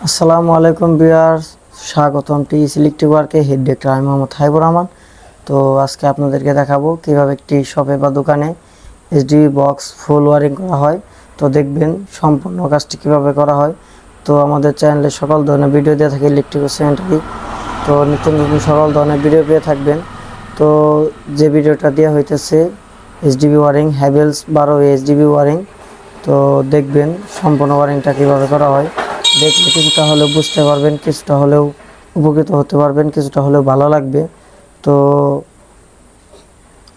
আসসালামু আলাইকুম ভিউয়ার্স, স্বাগতম টি সিলেক্টিভ ওয়ার্কে হেড ডিরেক্টর আমি মোহাম্মদ হাইবুর রহমান। তো আজকে আপনাদেরকে দেখাবো কিভাবে একটি শপে বা দোকানে এইচডিবি বক্স ফুল ওয়ারিং করা হয়। তো দেখবেন সম্পূর্ণ কাজটি কিভাবে করা হয়। তো আমাদের চ্যানেলে সকল ধরনের ভিডিও দিয়ে থাকে ইলেকট্রিক সেন্টারি। তো নিত্য নতুন সকল ধরনের ভিডিও পেয়ে থাকবেন। তো যে ভিডিওটা দেওয়া হইতেছে HDB wiring Havells 12 HDB wiring. তো দেখবেন সম্পূর্ণ ওয়ারিংটা কীভাবে করা হয়। দেখলে কিছুটা হলেও বুঝতে পারবেন, কিছুটা হলেও উপকৃত হতে পারবেন, কিছুটা হলেও ভালো লাগবে। তো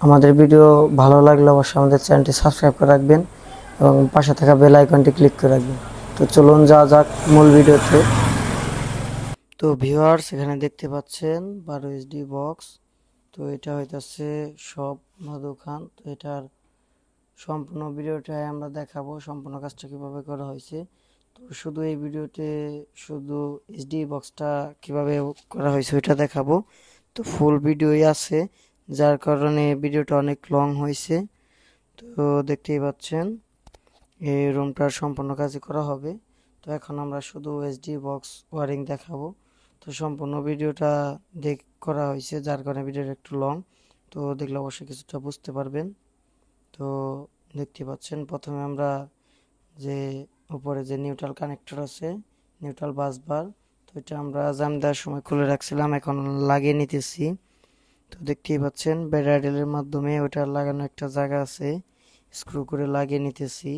আমাদের ভিডিও ভালো লাগলে অবশ্যই আমাদের চ্যানেলটি সাবস্ক্রাইব করে রাখবেন এবং পাশে থাকা বেল আইকনটি ক্লিক করে রাখবেন। তো চলুন যাওয়া যাক মূল ভিডিওতে। তো ভিউয়ার্স, এখানে দেখতে পাচ্ছেন 12 এইচডি বক্স। তো এটা হইতাছে সব দোকান। তো এটার সম্পূর্ণ ভিডিওটাই আমরা দেখাবো, সম্পূর্ণ কাজটা কীভাবে করা হয়েছে। তো শুধু এই ভিডিওতে শুধু এইচডি বক্সটা কিভাবে করা হয়েছে ওইটা দেখাবো। তো ফুল ভিডিওই আছে, যার কারণে ভিডিওটা অনেক লং হয়েছে। তো দেখতেই পাচ্ছেন এই রুমটার সম্পূর্ণ কাজই করা হবে। তো এখন আমরা শুধু এইচডি বক্স ওয়ারিং দেখাবো। তো সম্পূর্ণ ভিডিওটা করা হয়েছে, যার কারণে ভিডিওটা একটু লং। তো দেখলে অবশ্যই কিছুটা বুঝতে পারবেন। তো দেখতে পাচ্ছেন প্রথমে আমরা যে উপরে যে নিউট্রাল কানেক্টর আছে, নিউট্রাল বাস বার, তো এটা আমরা জাম দেওয়ার সময় খুলে রাখছিলাম, এখন লাগিয়ে নিতেছি। তো দেখতেই পাচ্ছেন ব্যাটারির মাধ্যমে ওটা লাগানো একটা জায়গা আছে, স্ক্রু করে লাগিয়ে নিতেছি।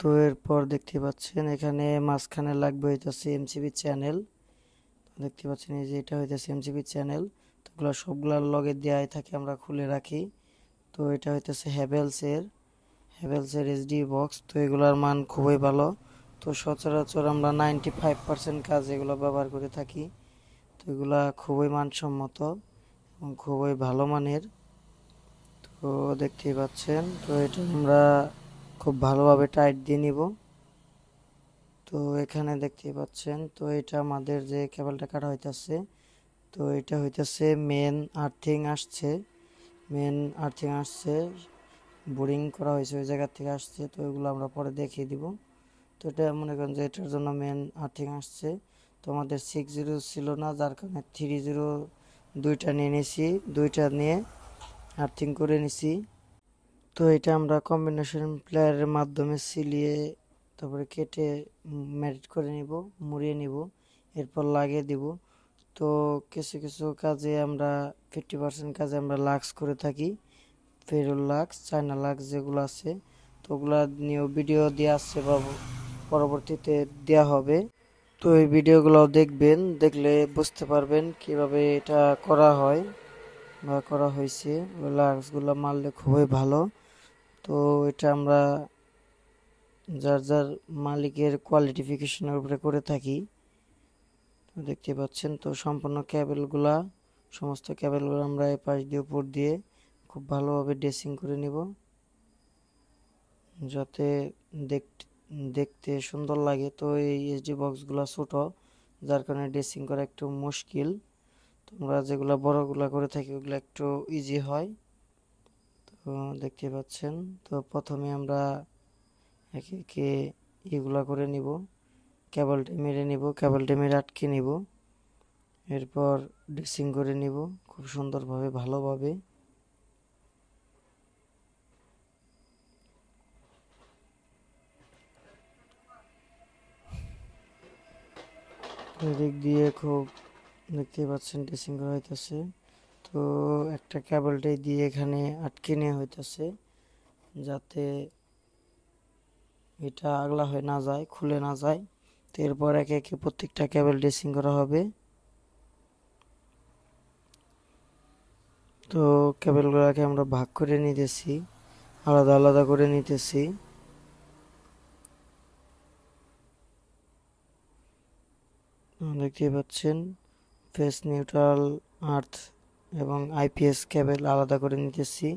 তো এরপর দেখতে পাচ্ছেন এখানে মাঝখানে লাগবে হইতেছে এমসিবি চ্যানেল। দেখতে পাচ্ছেন এই যে এটা হইতেছে এমসিবি চ্যানেল। তো এগুলো সবগুলার লগে দেওয়াই থাকে, আমরা খুলে রাখি। তো এটা হইতেছে হ্যাভেলসের এইচডি বক্স। তো এগুলোর মান খুবই ভালো। তো সচরাচর আমরা 95% কাজ এগুলো ব্যবহার করে থাকি। তো এগুলা খুবই মানসম্মত এবং খুবই ভালো মানের। তো দেখতেই পাচ্ছেন, তো এটা আমরা খুব ভালোভাবে টাইট দিয়ে নিব। তো এখানে দেখতেই পাচ্ছেন, তো এটা আমাদের যে কেবলটা কাটা হইতেছে, তো এটা হইতেছে মেন আর্থিং আসছে, বোরিং করা হয়েছে ওই জায়গা থেকে আসছে। তো এগুলো আমরা পরে দেখিয়ে দিব। তো এটা মনে করেন যে এটার জন্য মেন আর্থিং আসছে। তো আমাদের 60 ছিল না, যার কারণে 30 দুইটা নিয়ে নিছি, দুইটা নিয়ে আর্থিং করে নিছি। তো এটা আমরা কম্বিনেশন প্লেয়ারের মাধ্যমে সিলিয়ে তারপরে কেটে ম্যারিট করে নিব, মুড়িয়ে নিব, এরপর লাগিয়ে দিব। তো কিছু কিছু কাজে আমরা 50% কাজে আমরা লাক্স করে থাকি, ফেরুল লাক্স, চায়না লাক্স যেগুলো আছে। তো ওগুলা নিয়েও ভিডিও দেওয়া আছে বা পরবর্তীতে দেওয়া হবে। তো এই ভিডিওগুলো দেখবেন, দেখলে বুঝতে পারবেন কিভাবে এটা করা হয় বা করা হয়েছে। ওই লাক্সগুলো মারলে খুবই ভালো। তো এটা আমরা যার যার মালিকের কোয়ালিটিফিকেশনের উপরে করে থাকি। তো দেখতে পাচ্ছেন, তো সম্পূর্ণ সমস্ত ক্যাবেলগুলো আমরা এই পাশ দিয়ে উপর দিয়ে খুব ভালোভাবে ড্রেসিং করে নিব, যাতে দেখতে সুন্দর লাগে। তো এই এইচডি বক্সগুলো ছোট, যার কারণে ড্রেসিং করা একটু মুশকিল। তোমরা যেগুলো বড়গুলা করে থাকি ওগুলো একটু ইজি হয়। তো দেখতে পাচ্ছেন, তো প্রথমে আমরা একে একে এগুলা করে নিব, কেবলটি মেরে নিব, কেবলটি মেরে আটকে নিব, এরপর ড্রেসিং করে নিব খুব সুন্দরভাবে ভালোভাবে। এদিক দিয়ে খুব দেখতে পাচ্ছেন ড্রেসিং করা হইতেছে। তো একটা কেবলটাই দিয়ে এখানে আটকে নেওয়া হইতেছে, যাতে এটা আগলা হয়ে না যায়, খুলে না যায়। তো এরপর একে একে প্রত্যেকটা কেবল ড্রেসিং করা হবে। তো কেবলগুলোকে আমরা ভাগ করে নিতেছি, আলাদা আলাদা করে নিতেছি। দেখতে পাচ্ছেন ফেস নিউট্রাল, আর্থ এবং আইপিএস কেবল আলাদা করে নিতেছি।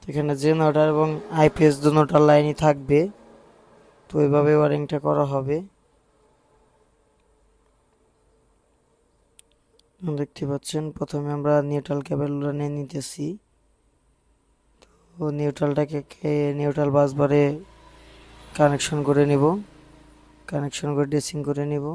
এখানে জেনারেটর এবং আইপিএস দুটোটার লাইনই থাকবে। তো এইভাবে ওয়ারিংটা করা হবে। দেখতে পাচ্ছেন প্রথমে আমরা নিউট্রাল কেবলগুলো নিয়ে নিতেছি। তো নিউট্রাল বাসবারে কানেকশন করে নিব। কানেকশন করে ড্রেসিং করে নিব।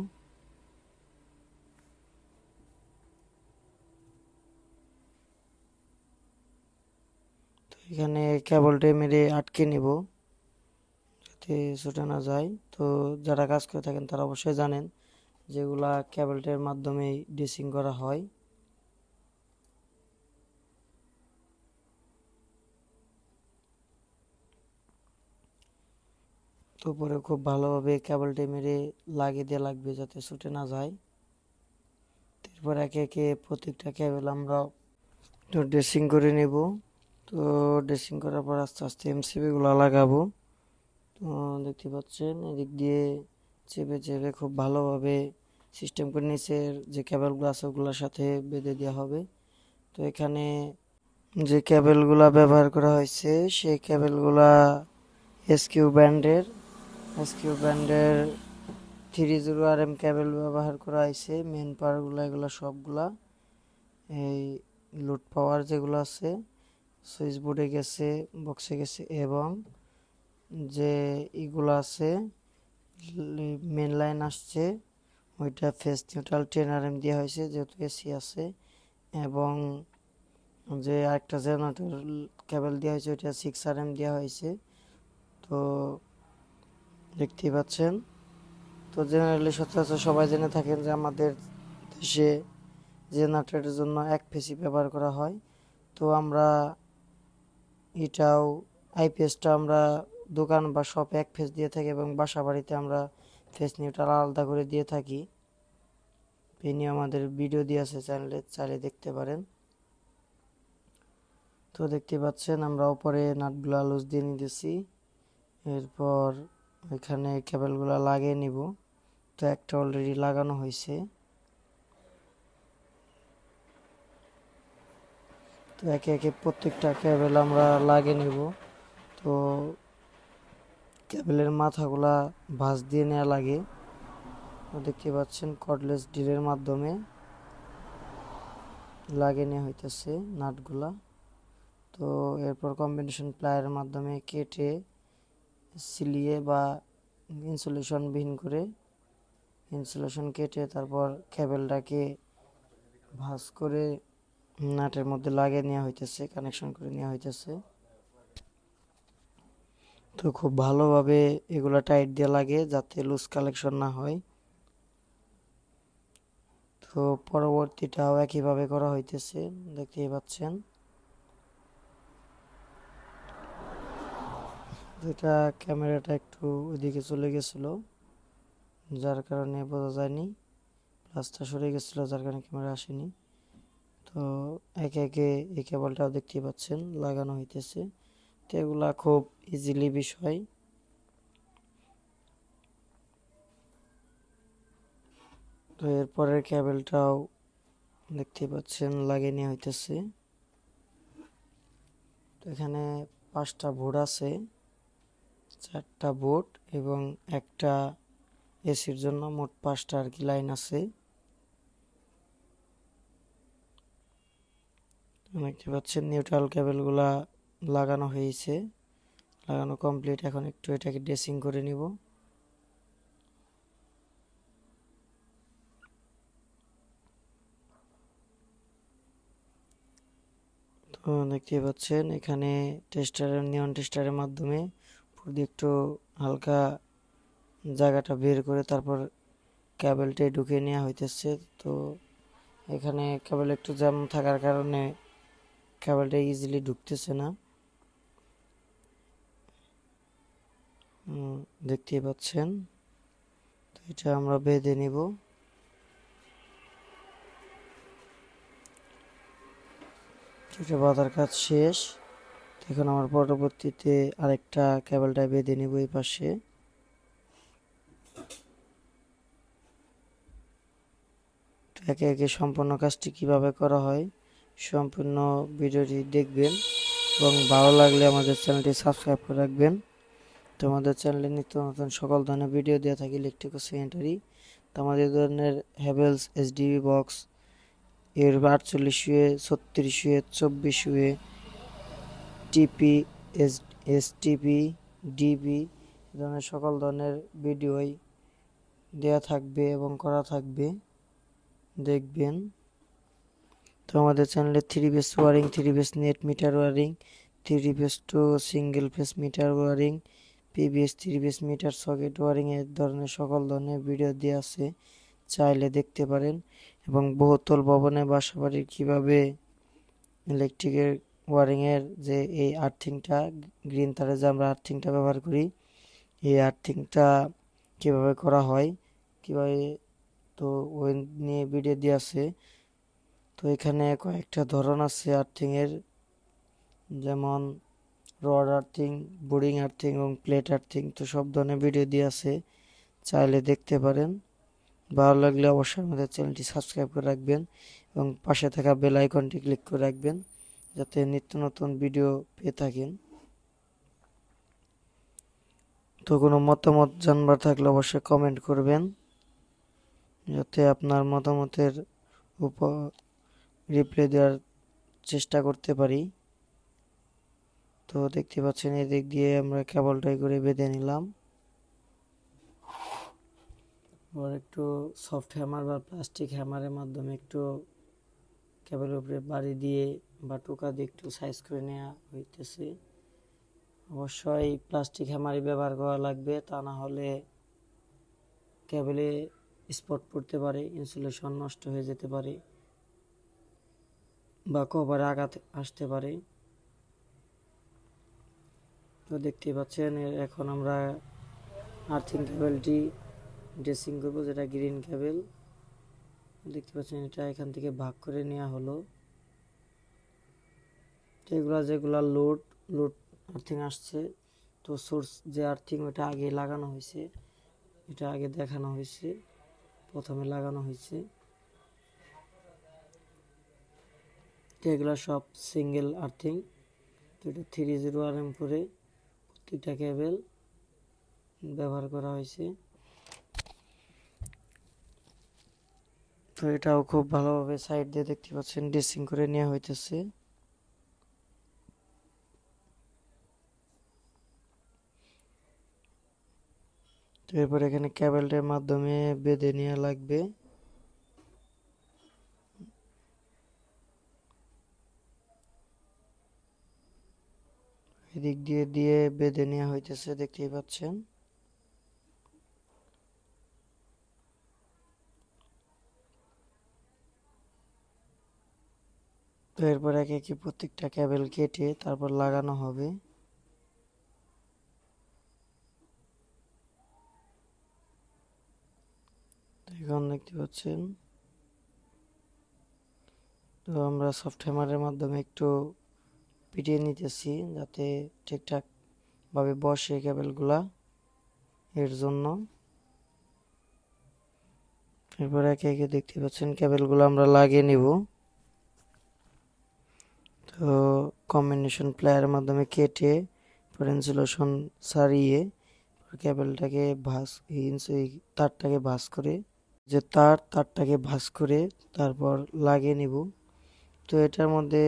তো এখানে কেবলটা মেরে আটকে নিব যাতে ছুটে না যায়। তো যারা কাজ করে থাকেন তারা অবশ্যই জানেন যেগুলা কেবলটার মাধ্যমে ড্রেসিং করা হয়। তো পরে খুব ভালোভাবে কেবলটা মেরে লাগিয়ে দেওয়া লাগবে যাতে ছুটে না যায়। এরপর একে একে প্রত্যেকটা কেবল আমরা তো ড্রেসিং করে নেব। তো ড্রেসিং করার পর আস্তে আস্তে এমসিবি গুলো লাগাবো। তো দেখতে পাচ্ছেন এদিক দিয়ে চেপে চেপে খুব ভালোভাবে সিস্টেম করে নিচের যে কেবলগুলো আছে ওগুলোর সাথে বেঁধে দেওয়া হবে। তো এখানে যে কেবলগুলা ব্যবহার করা হয়েছে সেই কেবলগুলা এসকিউ ব্র্যান্ডের 30RM কেবল ব্যবহার করা হয়েছে। মেন পাওয়ারগুলো এগুলো সবগুলা এই লোড পাওয়ার যেগুলো আছে সুইচ বোর্ডে গেছে, বক্সে গেছে, এবং যে ইগুলো আছে মেন লাইন আসছে ওইটা ফেস নিউট্রাল 10RM দেওয়া হয়েছে যেহেতু এসি আছে। এবং যে আরেকটা জেনারেটর কেবল দেওয়া হয়েছে ওইটা 6RM দেওয়া হয়েছে। তো দেখতেই পাচ্ছেন। তো জেনারেলি সচরাচর সবাই জেনে থাকেন যে আমাদের দেশে জেনারেটরের জন্য এক ফেসই ব্যবহার করা হয়। তো আমরা এটাও আইপিএসটা আমরা দোকান বা শপে এক ফেস দিয়ে থাকি এবং বাসা বাড়িতে আমরা ফেস নিউট্রাল আলাদা করে দিয়ে থাকি। এই নিয়ে আমাদের ভিডিও দিয়ে আছে চ্যানেলে, চাইলে দেখতে পারেন। তো দেখতে পাচ্ছেন আমরা উপরে নাটগুলা লুজ দিয়ে নিতেছি। এরপর এখানে কেবলগুলা লাগিয়ে নিব। তো একটা অলরেডি লাগানো হয়েছে। তো একে একে প্রত্যেকটা কেবল আমরা লাগিয়ে নিব। তো কেবলের মাথাগুলা ভাঁজ দিয়ে নেওয়া লাগে। দেখতে পাচ্ছেন কর্ডলেস ড্রিলের মাধ্যমে লাগিয়ে নেওয়া হইতেছে নাটগুলা। তো এরপর কম্বিনেশন প্লায়ের মাধ্যমে কেটে সিলিয়ে বা ইনসুলেশন কেটে তারপর কেবলটাকে ভাঁজ করে নাটের মধ্যে লাগিয়ে নেওয়া হইতেছে, কানেকশন করে নেওয়া হইতেছে। তো খুব ভালোভাবে এগুলা টাইট দিয়ে লাগে যাতে লুজ কালেকশন না হয়। তো পরবর্তীটাও একইভাবে করা হইতেছে, দেখতেই পাচ্ছেন। এটা ক্যামেরাটা একটু ওইদিকে চলে গেছিল যার কারণে বোঝা যায়নি, প্লাসটা সরে গেছিল যার কারণে ক্যামেরা আসেনি। তো একে একে এই কেবলটাও দেখতেই পাচ্ছেন লাগানো হইতেছে। তো এগুলা খুব ইজিলি বিষয়। তো এরপরের কেবলটাও দেখতে পাচ্ছেন লাগিয়ে নেওয়া হইতেছে। তো এখানে 5টা বোর্ড আছে, 4টা বোর্ড এবং একটা এসির জন্য মোট 5টা আর কি লাইন আছে। দেখতে পাচ্ছেন নিউট্রাল কেবলগুলা লাগানো হয়েছে, লাগানো কমপ্লিট। এখন একটু এটাকে ড্রেসিং করে নিব। তো দেখতে পাচ্ছেন এখানে নিয়ন টেস্টারের মাধ্যমে একটু হালকা জায়গাটা বের করে তারপর কেবলটা ঢুকে নেওয়া হইতেছে। তো এখানে কেবল একটু জ্যাম থাকার কারণে কেবলটা ইজিলি ঢুকতেছে না, দেখতেই পাচ্ছেন। তো এটা আমরা বেঁধে নিব। এটা বাঁধার কাজ শেষ। এখন আমার পরবর্তীতে আরেকটা কেবলটা বেঁধে নিব এই পাশে। একে একে সম্পূর্ণ কাজটি কিভাবে করা হয় সম্পূর্ণ ভিডিওটি দেখবেন এবং ভালো লাগলে আমাদের চ্যানেলটি সাবস্ক্রাইব করে রাখবেন। তো আমাদের চ্যানেলে নিত্য নতুন সকল ধরনের ভিডিও দেওয়া থাকে ইলেকট্রিক ও স্যানিটারি। তো আমাদের ধরনের হ্যাভেলস এইচডিবি বক্স এর 48 শুয়ে, 36 শুয়ে, 24 শুয়ে, টিপি, এসটিপি, ডিপি, এ ধরনের সকল ধরনের ভিডিওই দেয়া থাকবে এবং করা থাকবে, দেখবেন। তো আমাদের চ্যানেলে 3 phase wiring, 3 phase net meter wiring, 3 phase to single phase meter wiring, PVS 3 phase meter socket wiring এর ধরনের সকল ধরনের ভিডিও দেওয়া আছে, চাইলে দেখতে পারেন। এবং বহুতল ভবনে বাসাবাড়ির কিভাবে ইলেকট্রিকের ওয়ারিং এর যে এই আর্থিংটা, গ্রিন তারে যে আমরা আর্থিংটা ব্যবহার করি, এই আর্থিংটা কিভাবে করা হয়, কিভাবে, তো ওই নিয়ে ভিডিও দিয়ে আছে। তো এখানে কয়েকটা ধরন আছে আর্থিং এর, যেমন রড আর্থিং, বোরিং আর্থিং এবং প্লেট আর্থিং। তো সব ধরনের ভিডিও দিয়ে আছে, চাইলে দেখতে পারেন। ভালো লাগলে অবশ্যই আমাদের চ্যানেলটি সাবস্ক্রাইব করে রাখবেন এবং পাশে থাকা বেল আইকনটি ক্লিক করে রাখবেন, যাতে নিত্য নতুন ভিডিও পেয়ে থাকেন। তো কোনো মতামত জানবার থাকলে অবশ্যই কমেন্ট করবেন, যাতে আপনার মতামতের উপর রিপ্লাই দেওয়ার চেষ্টা করতে পারি। তো দেখতে পাচ্ছেন এদিক দিয়ে আমরা কেবলটাই করে বেঁধে নিলাম। আর একটু সফট হ্যামার বা প্লাস্টিক হ্যামারের মাধ্যমে একটু কেবলের উপরে বাড়ি দিয়ে বা টোকা দিয়ে একটু সাইজ করে নেওয়া হইতেছে। অবশ্যই প্লাস্টিক হ্যামারই ব্যবহার করা লাগবে, তা না হলে কেবলে স্পট পড়তে পারে, ইনসুলেশন নষ্ট হয়ে যেতে পারে বা কভারে আঘাত আসতে পারে। তো দেখতে পাচ্ছেন এখন আমরা আর্থিং কেবলটি ড্রেসিং করবো, যেটা গ্রিন কেবল। দেখতে পাচ্ছেন এটা এখান থেকে ভাগ করে নেওয়া হলো। যেগুলা লোড আর্থিং আসছে, তো সোর্স যে আর্থিং ওটা আগে লাগানো হয়েছে, এটা আগে দেখানো হয়েছে, প্রথমে লাগানো হয়েছে। এগুলা সব সিঙ্গেল আর্থিং। তো এটা 301 করে প্রত্যেকটা কেবল ব্যবহার করা হয়েছে। তো এটাও খুব ভালোভাবে সাইড দিয়ে দেখতে পাচ্ছেন ড্রেসিং করে নেওয়া হইতেছে। তো এরপর এখানে কেবলটার মাধ্যমে বেঁধে নেওয়া লাগবে। এদিক দিয়ে দিয়ে বেঁধে নেওয়া হইতেছে, দেখতেই পাচ্ছেন। তো এরপর একে একে প্রত্যেকটা কেবল কেটে তারপর লাগানো হবে। এখন দেখতে পাচ্ছেন, তো আমরা সফট হ্যামারের মাধ্যমে একটু পিটিয়ে নিতেছি যাতে ঠিকঠাক ভাবে বসে কেবলগুলা, এর জন্য। এরপর একে একে দেখতে পাচ্ছেন কেবলগুলো আমরা লাগিয়ে নিব। তো কম্বিনেশন প্লায়ের মাধ্যমে কেটে ইনসুলেশন সারিয়ে কেবলটাকে তারটাকে ভাঁজ করে, যে তারটাকে ভাঁজ করে তারপর লাগিয়ে নিব। তো এটার মধ্যে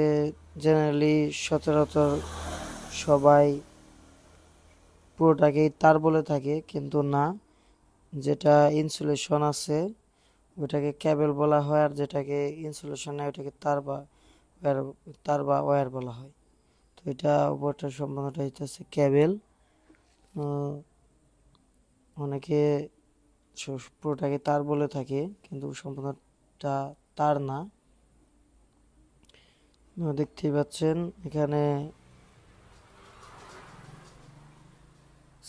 জেনারেলি সচরাচর সবাই পুরোটাকেই তার বলে থাকে, কিন্তু না, যেটা ইনসুলেশন আছে ওটাকে কেবল বলা হয়, আর যেটাকে ইনসুলেশন নেই ওটাকে তার বা ওয়্যার বলা হয়। তো এটা উপরটা সম্পূর্ণটা হইতেছে কেবল। অনেকে পুরোটাকে তার বলে থাকে, কিন্তু সম্পূর্ণটা তার না। দেখতেই পাচ্ছেন এখানে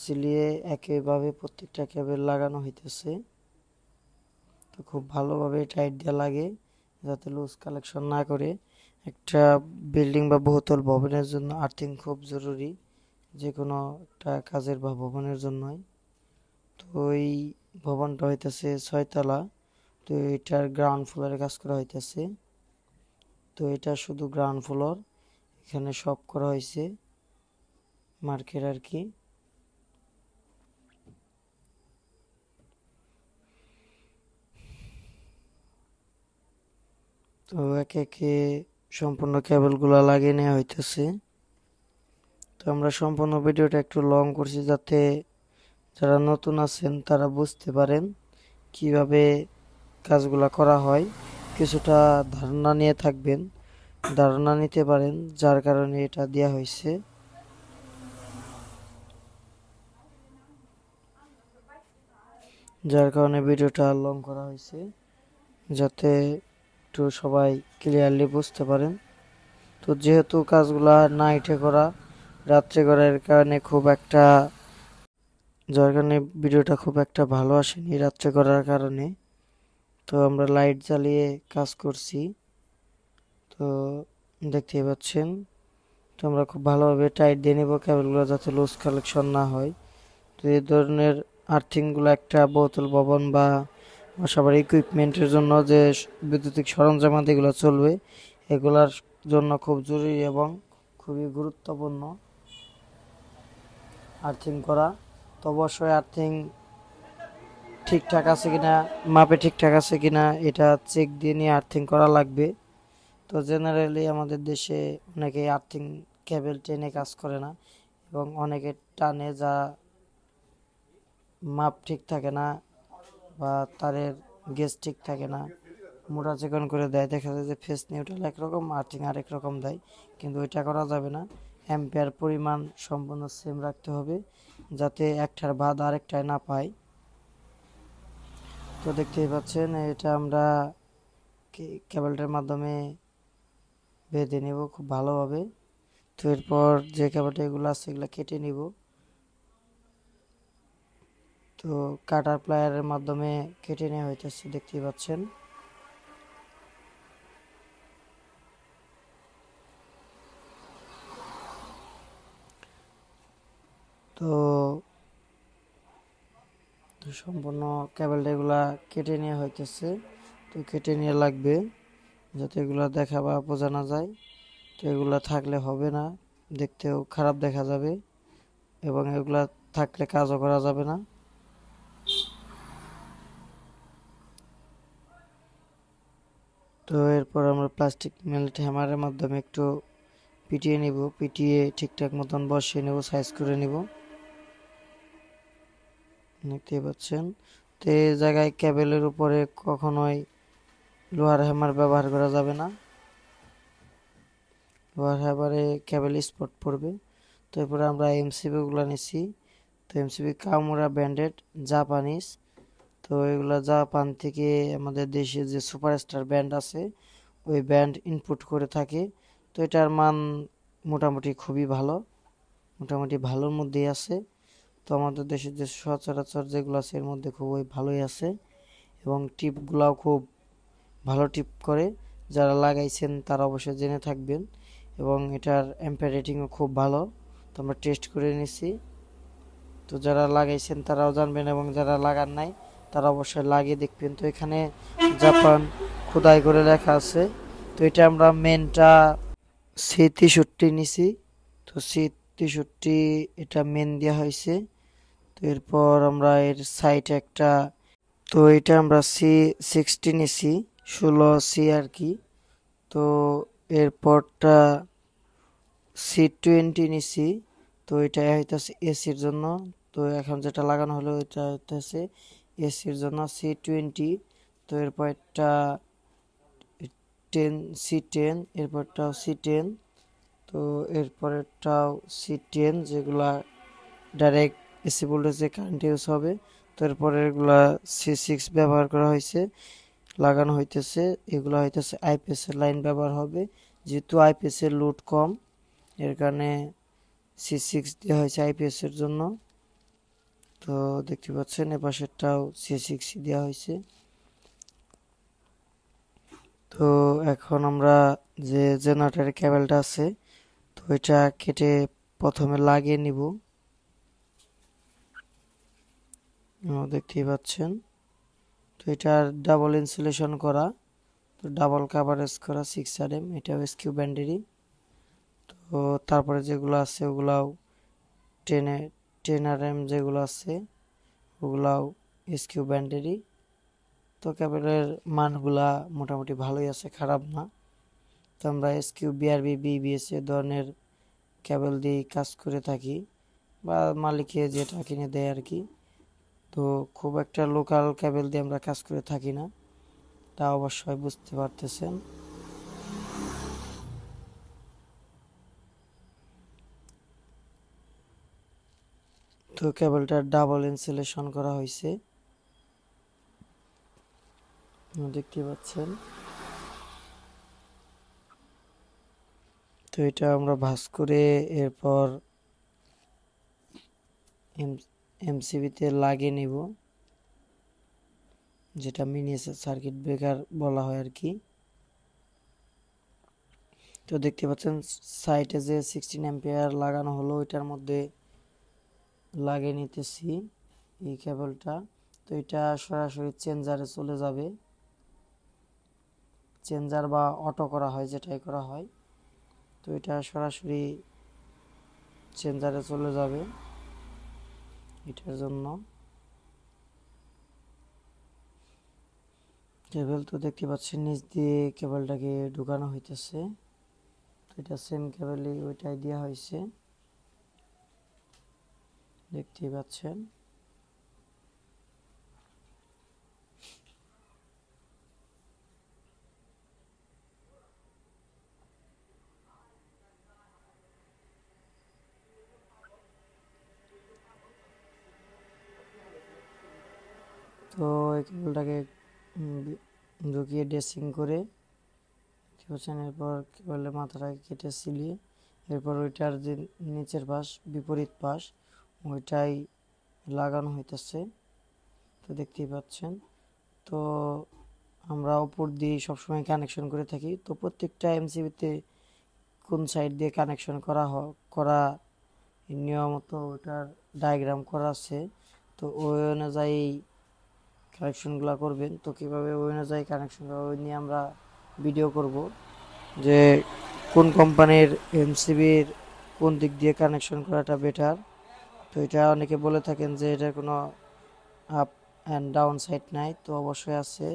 সিলিয়ে একইভাবে প্রত্যেকটা কেবল লাগানো হইতেছে। তো খুব ভালোভাবে টাইট দেওয়া লাগে, যাতে লুজ কালেকশন না করে। একটা বিল্ডিং বা বহুতল ভবনের জন্য আর্থিং খুব জরুরি, যে কোনো একটা কাজের বা ভবনের জন্যই। তো এই ভবনটা হইতেছে 6 তলা। তো এটার গ্রাউন্ড ফ্লোরে কাজ করা হইতেছে। তো এটা শুধু গ্রাউন্ড ফ্লোর, এখানে সব করা হয়েছে মার্কেট আর কি। তো একে একে সম্পূর্ণ কেবলগুলো লাগিয়ে নেওয়া হইতেছে। তো আমরা সম্পূর্ণ ভিডিওটা একটু লং করছি, যাতে যারা নতুন আছেন তারা বুঝতে পারেন কিভাবে কাজগুলা করা হয় কিছুটা ধারণা নিয়ে থাকবেন, ধারণা নিতে পারেন, যার কারণে এটা দেয়া হয়েছে। যার কারণে ভিডিওটা লং করা হয়েছে, যাতে একটু সবাই ক্লিয়ারলি বুঝতে পারেন। তো যেহেতু কাজগুলা নাইটে করা, রাত্রে করার কারণে যার কারণে ভিডিওটা খুব একটা ভালো আসেনি রাত্রে করার কারণে। তো আমরা লাইট জ্বালিয়ে কাজ করছি, তো দেখতেই পাচ্ছেন। তো আমরা খুব ভালোভাবে টাইট দিয়ে নেব কেবলগুলো, যাতে লুজ কালেকশন না হয়। তো এই ধরনের আর্থিংগুলো একটা বহুতল ভবন বা সবার ইকুইপমেন্টের জন্য যে বৈদ্যুতিক সরঞ্জামাদি এগুলো চলবে, এগুলার জন্য খুব জরুরি এবং খুবই গুরুত্বপূর্ণ আর্থিং করা। তো অবশ্যই আর্থিং ঠিকঠাক আছে কিনা, মাপে ঠিকঠাক আছে কিনা এটা চেক দিয়ে নিয়ে আর্থিং করা লাগবে। তো জেনারেলি আমাদের দেশে অনেকেই আর্থিং কেবল টেনে কাজ করে না, এবং অনেকে টানে, যা মাপ ঠিক থাকে না বা তারের গেজ ঠিক থাকে না, মোটা চিকন করে দেয়। দেখা যায় যে ফেস নিউট্রাল একরকম, আর্থিং আরেক রকম দেয়, কিন্তু ওইটা করা যাবে না। অ্যাম্পিয়ার পরিমাণ সম্পূর্ণ সেম রাখতে হবে, যাতে একটার বাদ আরেকটায় না পায়। তো দেখতেই পাচ্ছেন, এটা আমরা কেবলটার মাধ্যমে বেঁধে নেব খুব ভালোভাবে। তো এরপর যে কেবলটা এগুলো আছে এগুলো কেটে নিব। তো কাটার প্লায়ারের মাধ্যমে কেটে নেওয়া হইতেছে, দেখতেই পাচ্ছেন। তো সম্পূর্ণ কেবলটা এগুলা কেটে নেওয়া হইতেছে। তো কেটে নিয়ে লাগবে, যাতে এগুলা দেখা বা বোঝা না যায়। তো এগুলা থাকলে হবে না, দেখতেও খারাপ দেখা যাবে, এবং এগুলা থাকলে কাজও করা যাবে না। তো এরপর আমরা প্লাস্টিক মেল্ট হ্যামারের মাধ্যমে একটু পিটিয়ে নিব, পিটিয়ে ঠিকঠাক মতন বসিয়ে নেব, সাইজ করে নিব, দেখতেই পাচ্ছেন। তো এই জায়গায় কেবলের উপরে কখনোই লোহার হ্যামার ব্যবহার করা যাবে না, লোহার হ্যামারে কেবল স্পট পড়বে। তো এরপরে আমরা এমসিবি গুলো নিছি। তো এমসিবি কামুরা ব্র্যান্ডেড, জাপানিজ। তো এগুলা জাপান থেকে আমাদের দেশে যে সুপারস্টার ব্র্যান্ড আছে ওই ব্র্যান্ড ইনপুট করে থাকে। তো এটার মান মোটামুটি খুবই ভালো, মোটামুটি ভালোর মধ্যেই আছে। তো আমাদের দেশের যে সচরাচর যেগুলো আছে এর মধ্যে খুবই ভালোই আছে, এবং টিপগুলাও খুব ভালো টিপ করে। যারা লাগাইছেন তারা অবশ্যই জেনে থাকবেন, এবং এটার অ্যাম্পিয়ার রেটিংও খুব ভালো। তো আমরা টেস্ট করে নিছি। তো যারা লাগাইছেন তারাও জানবেন, এবং যারা লাগান নাই তারা অবশ্যই লাগিয়ে দেখবেন। তো এখানে জাপান খোদাই করে লেখা আছে। তো এটা আমরা মেনটা C63 নিছি। তো C63 এটা মেন দেওয়া হয়েছে। তো এরপর আমরা এর সাইডে একটা, তো এটা আমরা C60 নিছি, 16C আর কি। তো এরপরটা C20 নিছি। তো এটা হইতেছে এসির জন্য। তো এখন যেটা লাগানো হলো এটা হইতেছে এসির জন্য C20। তো এরপর একটা 10C10, এরপরটাও C10। তো এরপরেরটাও C10, যেগুলা ডাইরেক্ট এসি ভোল্টেজে কারেন্ট ইউজ হবে। তো এরপরে এগুলা C6 ব্যবহার করা হয়েছে, লাগানো হইতেছে। এগুলা হইতেছে আইপিএস এর লাইন ব্যবহার হবে, যেহেতু আইপিএস এর লোড কম, এর কারণে C6 দেওয়া হয়েছে আইপিএস এর জন্য। তো দেখতে পাচ্ছেন এপাশেরটাও C6 দেওয়া হয়েছে। তো এখন আমরা যে জেনারেটরের কেবলটা আছে, তো এটা কেটে প্রথমে লাগিয়ে নিব। দেখতেই পাচ্ছেন। তো এটা ডাবল ইনসুলেশন করা, তো ডাবল কাভারেজ করা 6RM, এটাও এসকিউ ব্যান্ডেরই। তো তারপরে যেগুলো আছে ওগুলাও 10RM যেগুলো আছে ওগুলাও এসকিউ ব্যান্ডেরই। তো কেবলের মানগুলা মোটামুটি ভালোই আছে, খারাপ না। তো আমরা এসকিউ বিআরবি বিবিএস এ ধরনের কেবল দিয়ে কাজ করে থাকি, বা মালিকে যেটা কিনে দেয় আর কি। তো খুব একটা লোকাল কেবল দিয়ে আমরা কাজ করে থাকি না, তা অবশ্যই বুঝতে পারতেছেন। তো কেবলটা ডাবল ইনসুলেশন করা হয়েছে, দেখতে পাচ্ছেন। তো এটা আমরা ভাঁজ করে এরপর এমসিবিতে লাগিয়ে নিব, যেটা মিনি সার্কিট ব্রেকার বলা হয় আর কি। তো দেখতে পাচ্ছেন সাইটে যে 16 অ্যাম্পিয়ার লাগানো হলো ওইটার মধ্যে লাগিয়ে নিতেছি এই কেবলটা। তো এটা সরাসরি চেঞ্জারে চলে যাবে, চেঞ্জার বা অটো করা হয় যেটাই করা হয়। তো এটা সরাসরি চেঞ্জারে চলে যাবে এটার জন্য। কেবল তো দেখতে পাচ্ছেন নিচ দিয়ে কেবলটাকে ঢুকানো হইতেছে। তো এটা সেম কেবলই ওইটাই দেওয়া হয়েছে, দেখতেই পাচ্ছেন। তো এই কেবলটাকে ঢুকিয়ে ড্রেসিং করে দেখতে পাচ্ছেন। এরপর কেবলের মাথাটাকে কেটে সিলিয়ে এরপর ওইটার যে নিচের পাশ বিপরীত পাশ ওইটাই লাগানো হইতেছে, তো দেখতেই পাচ্ছেন। তো আমরা উপর দিয়ে সবসময় কানেকশন করে থাকি। তো প্রত্যেকটা এমসিবিতে কোন সাইড দিয়ে কানেকশন করা নিয়মিত ওটার ডায়াগ্রাম করা আছে। তো ওই অনুযায়ী কানেকশনগুলো করবেন। তো কীভাবে ওই অনুযায়ী কানেকশন করা ওই নিয়ে আমরা ভিডিও করব, যে কোন কোম্পানির এমসিবির কোন দিক দিয়ে কানেকশন করাটা বেটার। তো এটা অনেকে বলে থাকেন যে এটা কোনো আপ অ্যান্ড ডাউন সাইড নাই, তো অবশ্যই আছে,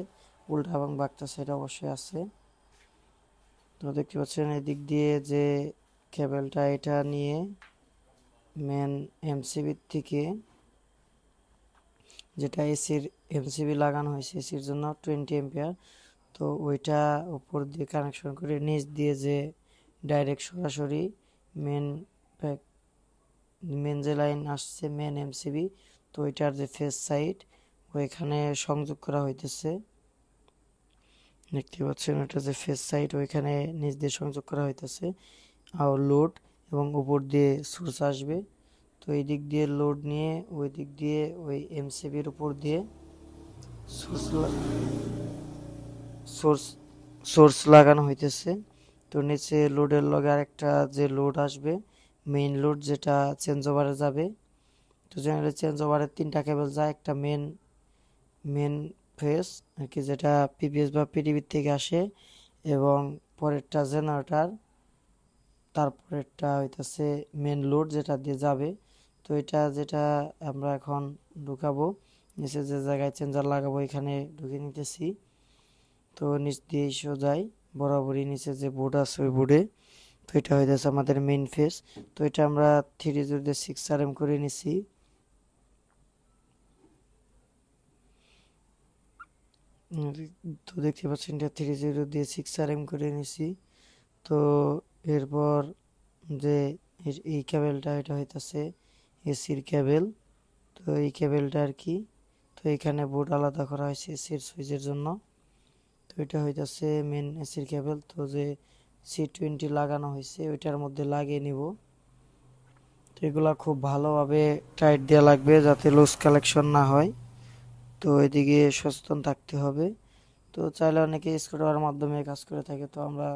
উল্টা এবং বাঁকটা সাইড অবশ্যই আছে। তো দেখতে পাচ্ছেন এদিক দিয়ে যে কেবলটা এটা নিয়ে মেন এমসিবির থেকে, যেটা এসির এমসিবি লাগানো হয়েছে এসির জন্য 20 এম্পিয়ার, তো ওইটা উপর দিয়ে কানেকশন করে নিচ দিয়ে যে ডাইরেক্ট সরাসরি মেন মেন যে লাইন আসছে মেন এমসিবি, তো ওইটার যে ফেস সাইড ওইখানে সংযোগ করা হইতেছে, দেখতে পাচ্ছেন। ওটা যে ফেস সাইড ওইখানে নিচ দিয়ে সংযোগ করা হইতেছে আর লোড এবং উপর দিয়ে সোর্স আসবে। তো এই দিক দিয়ে লোড নিয়ে ওই দিক দিয়ে ওই এমসিবির উপর দিয়ে সোর্স সোর্স লাগানো হইতেছে। তো নিচে লোডের লগে আরেকটা যে লোড আসবে মেইন লোড, যেটা চেঞ্জ ওভারে যাবে। তো জেনারেলি চেঞ্জ ওভারের 3টা কেবল যায়, একটা মেন ফেস আর কি, যেটা পিপিএস বা পিডিবির থেকে আসে, এবং পরেরটা জেনারেটর, তারপরেরটা হইতেছে মেন লোড যেটা দিয়ে যাবে। তো এটা যেটা আমরা এখন ঢুকাবো, নিচে যে জায়গায় চেঞ্জার লাগাবো এখানে ঢুকে নিতেছি। তো নিচ দিয়ে সোজাই বরাবরই নিচে যে বোর্ড আছে ওই বোর্ডে, তো এটা হইতেছে আমাদের মেইন ফেস। তো এটা আমরা 306 করে নিছি। তো দেখতে পাচ্ছেন এটা 3006 করে নিছি। তো এরপর যে এই কেবেলটা এটা হইতেছে এসির কেবেল। তো এই কেবেলটা আর কি, তো এখানে বোর্ড আলাদা করা হয়েছে এসির সুইচের জন্য। তো এটা হইতেছে মেন এসির কেবেল। তো যে C20 লাগানো হয়েছে ওইটার মধ্যে লাগিয়ে নিব। তো এগুলা খুব ভালোভাবে টাইট দেওয়া লাগবে যাতে লুজ কালেকশন না হয়। তো এদিকে সচেতন থাকতে হবে। তো চাইলে অনেকে স্ক্রুড্রাইভারের মাধ্যমে কাজ করে থাকে, তো আমরা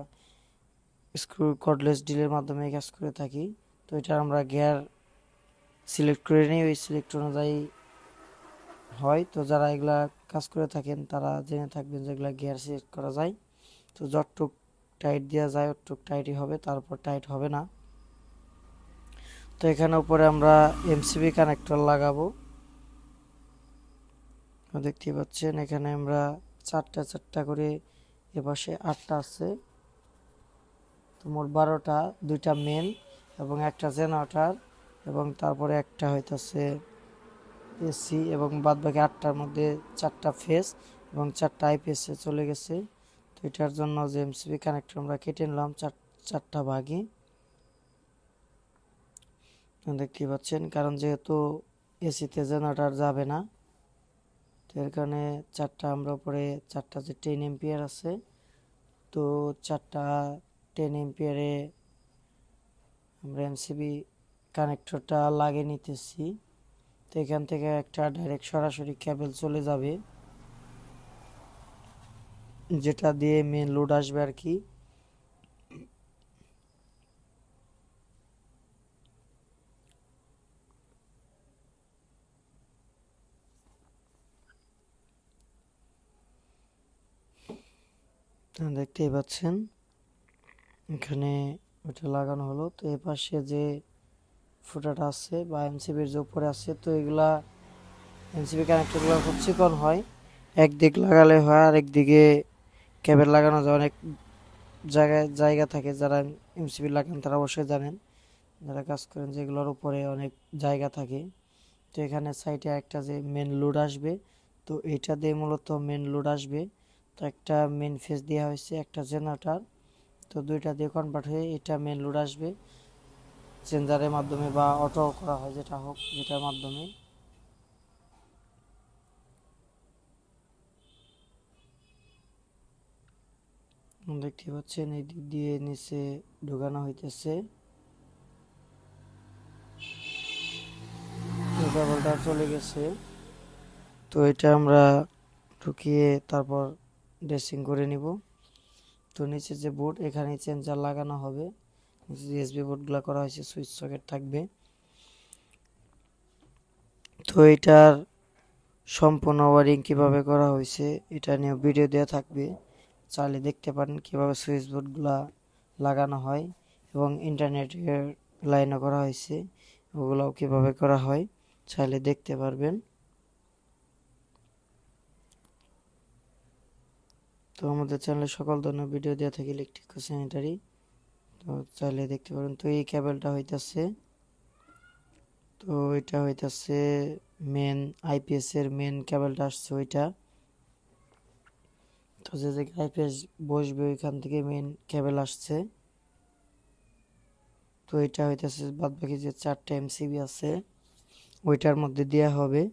স্ক্রু কর্ডলেস ড্রিলের মাধ্যমে কাজ করে থাকি। তো এটা আমরা গিয়ার সিলেক্ট করে নিই, ওই সিলেক্ট অনুযায়ী হয়। তো যারা এগুলা কাজ করে থাকেন তারা জেনে থাকবেন যে এগুলা গিয়ার সিলেক্ট করা যায়। তো যতটুক টাইট দেওয়া যায় অতটুক টাইটই হবে, তারপর টাইট হবে না। তো এখানে উপরে আমরা এমসিবি কানেক্টর লাগাবো, দেখতে পাচ্ছেন। এখানে আমরা চারটা করে, এপাশে 8টা আছে, তো মোট 12টা, 2টা মেন এবং একটা জেনারেটর, এবং তারপরে একটা হইতাছে এসি এবং বাদবাকি 8টার মধ্যে 4টা ফেজ এবং 4টা আইপিএসে চলে গেছে। তো এটার জন্য যে এমসিবি কানেক্টর আমরা কেটে নিলাম 4টা ভাগে, দেখতে পাচ্ছেন, কারণ যেহেতু এসিতে জেনারেটর যাবে না, তো এর কারণে 4টা আমরা উপরে 4টা যে 10 এম্পিয়ার আছে, তো 4টা 10 এম্পিয়ারে আমরা এমসিবি কানেক্টরটা লাগিয়ে নিতেছি। তো এখান থেকে একটা ডাইরেক্ট সরাসরি কেবল চলে যাবে, যেটা দিয়ে মেন লোড আসবে আর কি। দেখতেই পাচ্ছেন এখানে ওটা লাগানো হলো। তো এই পাশে যে ফুটাটা আছে বা এমসিবির যে উপরে আছে, তো এগুলা এমসিবি কানেক্টরগুলো খুব চিকন হয়, একদিক লাগালে হয় আর একদিকে কেবল লাগানো যায়। অনেক জায়গা থাকে, যারা এমসিবি লাগান তারা অবশ্যই জানেন, যারা কাজ করেন, যেগুলোর উপরে অনেক জায়গা থাকে। তো এখানে সাইডে একটা যে মেন লোড আসবে, তো এটা দিয়ে মূলত মেন লোড আসবে। তো একটা মেন ফেজ দেওয়া হয়েছে, একটা জেনারেটর, তো দুইটা দিয়ে কনভার্ট হয়ে এটা মেন লোড আসবে চেঞ্জারের মাধ্যমে বা অটো করা হয়, যেটা হোক, যেটার মাধ্যমে। দেখতে পাচ্ছেন এই দিক দিয়ে নিচে ঢোকানো হইতেছে, কেবলটা চলে গেছে। তো এটা আমরা ঢুকিয়ে তারপর ড্রেসিং করে নিব। তো নিচে যে বোর্ড, এখানে চেঞ্জার লাগানো হবে, ইউএসবি বোর্ডগুলো করা হয়েছে, সুইচ সকেট থাকবে। তো এটার সম্পূর্ণ ওয়ারিং কিভাবে করা হয়েছে এটা নিয়ে ভিডিও দেওয়া থাকবে, চাইলে দেখতে পারেন কিভাবে সুইচ বোর্ডগুলা লাগানো হয় এবং ইন্টারনেটের লাইনও করা হয়েছে, ওগুলাও কিভাবে করা হয় চাইলে দেখতে পারবেন। তো আমাদের চ্যানেলে সকল ধরনের ভিডিও দেওয়া থাকে ইলেকট্রিক ও স্যানিটারি, তো চাইলে দেখতে পারেন। তো এই কেবলটা হইতাছে, তো এটা হইতাছে মেন আইপিএস এর মেন কেবলটা আসছে ওইটা। তো যে জায়গায় আইপিএস বসবে ওইখান থেকে মেন কেবল আসছে। তো এটা হইতাছে বাদ বাকি যে 4টা এমসিবি আছে ওইটার মধ্যে দেওয়া হবে।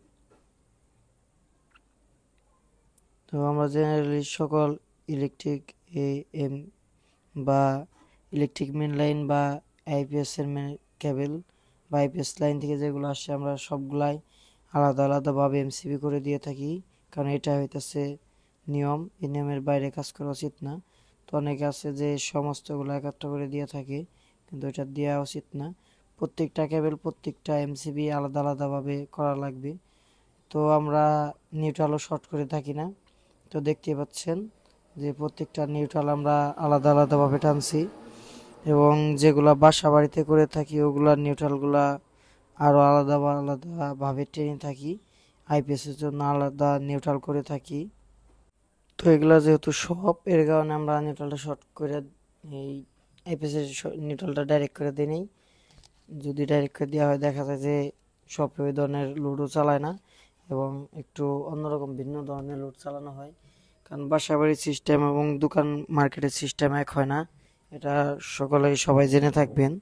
তো আমরা জেনারেলি সকল ইলেকট্রিক এম বা ইলেকট্রিক মেন লাইন বা আইপিএস এর মেন কেবল বা আইপিএস লাইন থেকে যেগুলো আসে আমরা সবগুলাই আলাদা আলাদাভাবে এমসিবি করে দিয়ে থাকি, কারণ এটা হইতেছে নিয়ম, এই নিয়মের বাইরে কাজ করা উচিত না। তো অনেকে আছে যে সমস্তগুলো একটা করে দিয়ে থাকে, কিন্তু এটা দেওয়া উচিত না। প্রত্যেকটা কেবল প্রত্যেকটা এমসিবি আলাদা আলাদাভাবে করা লাগবে। তো আমরা নিউট্রালও শর্ট করে থাকি না, তো দেখতে পাচ্ছেন যে প্রত্যেকটা নিউট্রাল আমরা আলাদা আলাদাভাবে টানছি, এবং যেগুলা বাসা বাড়িতে করে থাকি ওগুলা নিউট্রালগুলা আরও আলাদা আলাদাভাবে টেনে থাকি, আইপিএসের জন্য আলাদা নিউট্রাল করে থাকি। তো এগুলা যেহেতু সব, এর কারণে আমরা নিউট্রালটা শর্ট করে এই আইপিএসের নিউট্রালটা ডাইরেক্ট করে দিই নেই। যদি ডাইরেক্ট করে দেওয়া হয় দেখা যায় যে সব ওই ধরনের লোডও চালায় না এবং একটু অন্যরকম ভিন্ন ধরনের লোড চালানো হয়, কারণ বাসা বাড়ির সিস্টেম এবং দোকান মার্কেটের সিস্টেম এক হয় না, এটা সকলেই সবাই জেনে থাকবেন।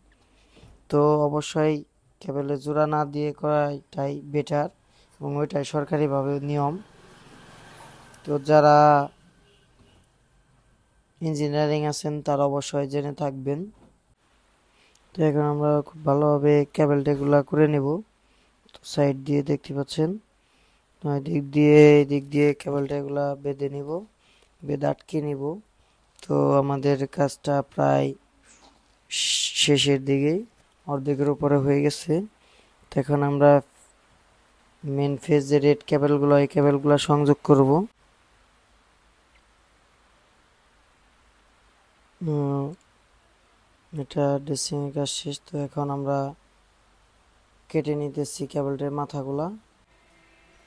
তো অবশ্যই কেবলের জোড়া না দিয়ে করাটাই বেটার এবং ওইটাই সরকারিভাবে নিয়ম। তো যারা ইঞ্জিনিয়ারিং আছেন তারা অবশ্যই জেনে থাকবেন। তো এখন আমরা খুব ভালোভাবে কেবলটাগুলা করে নেব। তো সাইড দিয়ে দেখতে পাচ্ছেন দিক দিয়ে কেবলটাগুলা বেঁধে নিব, বেঁধে আটকে নিব। তো আমাদের কাজটা প্রায় শেষের দিকে, অর্ধেকের উপরে হয়ে গেছে। তো এখন আমরা মেন ফেজ যে রেড কেবলগুলো, এই কেবলগুলো সংযোগ করব। এটা ড্রেসিং এর কাজ শেষ। তো এখন আমরা কেটে নিতেছি কেবলটার মাথাগুলা।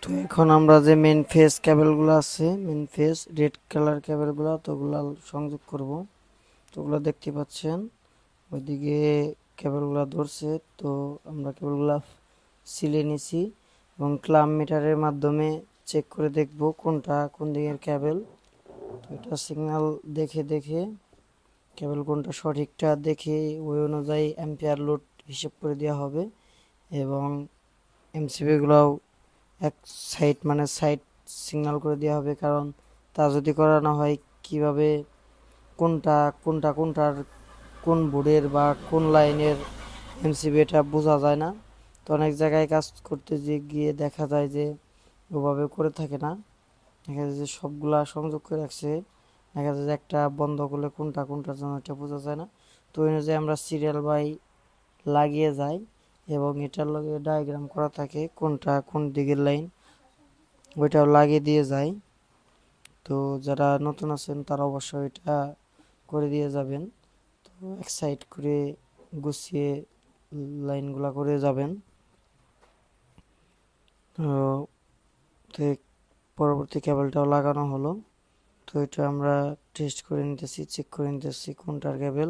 তো এখন আমরা যে মেন ফেজ কেবলগুলো আছে, মেন ফেজ রেড কালার কেবলগুলো, তো ওগুলা সংযোগ করব। তো ওগুলো দেখতে পাচ্ছেন ওইদিকে কেবলগুলো ধরছে, তো আমরা কেবলগুলা সিলে নিছি এবং ক্লাম মিটারের মাধ্যমে চেক করে দেখব কোনটা কোন দিকের কেবল। তো এটা সিগন্যাল দেখে দেখে কেবল কোনটা সঠিকটা দেখে ওই অনুযায়ী অ্যাম্পিয়ার লোড হিসেব করে দেওয়া হবে এবং এমসিবিগুলোও এক সাইড মানে সাইড সিগন্যাল করে দেওয়া হবে, কারণ তা যদি করানো হয় কিভাবে কোনটার কোন বোর্ডের বা কোন লাইনের এমসিবি এটা বোঝা যায় না। তো অনেক জায়গায় কাজ করতে গিয়ে দেখা যায় যে ওভাবে করে থাকে না, দেখা যায় যে সবগুলা সংযোগ করে রাখছে, দেখা যায় যে একটা বন্ধ করলে কোনটার জন্য এটা বোঝা যায় না। তো ওই অনুযায়ী আমরা সিরিয়াল বাই লাগিয়ে যাই এবং এটার লগে ডায়াগ্রাম করা থাকে কোনটা কোন দিকের লাইন, ওইটাও লাগিয়ে দিয়ে যায়। তো যারা নতুন আছেন তারা অবশ্যই এটা করে দিয়ে যাবেন। তো এক সাইড করে গুছিয়ে লাইনগুলা করে যাবেন। তো পরবর্তী কেবলটাও লাগানো হলো। তো এটা আমরা টেস্ট করে নিতেছি, চেক করে নিতেছি কোনটার কেবল।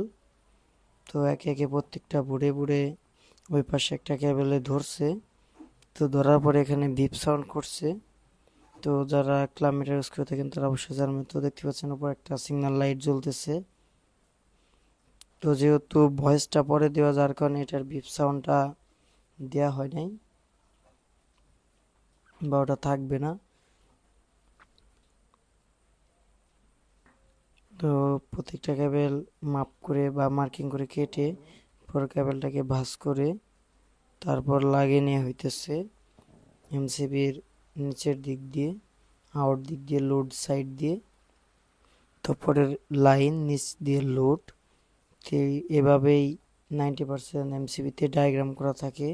তো একে একে প্রত্যেকটা বুড়ে ওই পাশে একটা কেবলে ধরছে। তো ধরার পরে এখানে বিপ সাউন্ড করছে। তো যারা ক্লাব মিটার ইউজ করে থাকেন তারা অবশ্যই জানবেন। তো দেখতে পাচ্ছেন উপর একটা সিগন্যাল লাইট জ্বলতেছে। তো যেহেতু ভয়েসটা পরে দেওয়া যার কারণে এটার বিপ সাউন্ডটা দেওয়া হয় নাই বা ওটা থাকবে না। তো প্রত্যেকটা কেবল মাপ করে বা মার্কিং করে কেটে পর কেবলটাকে ভাঁজ করে তারপর লাগিয়ে নেওয়া হইতেছে এমসিবির নিচের দিক দিয়ে, আউট দিক দিয়ে, লোড সাইড দিয়ে, তারপরের লাইন নিচ দিয়ে লোড। এভাবেই 90% এমসিবিতে ডায়াগ্রাম করা থাকে।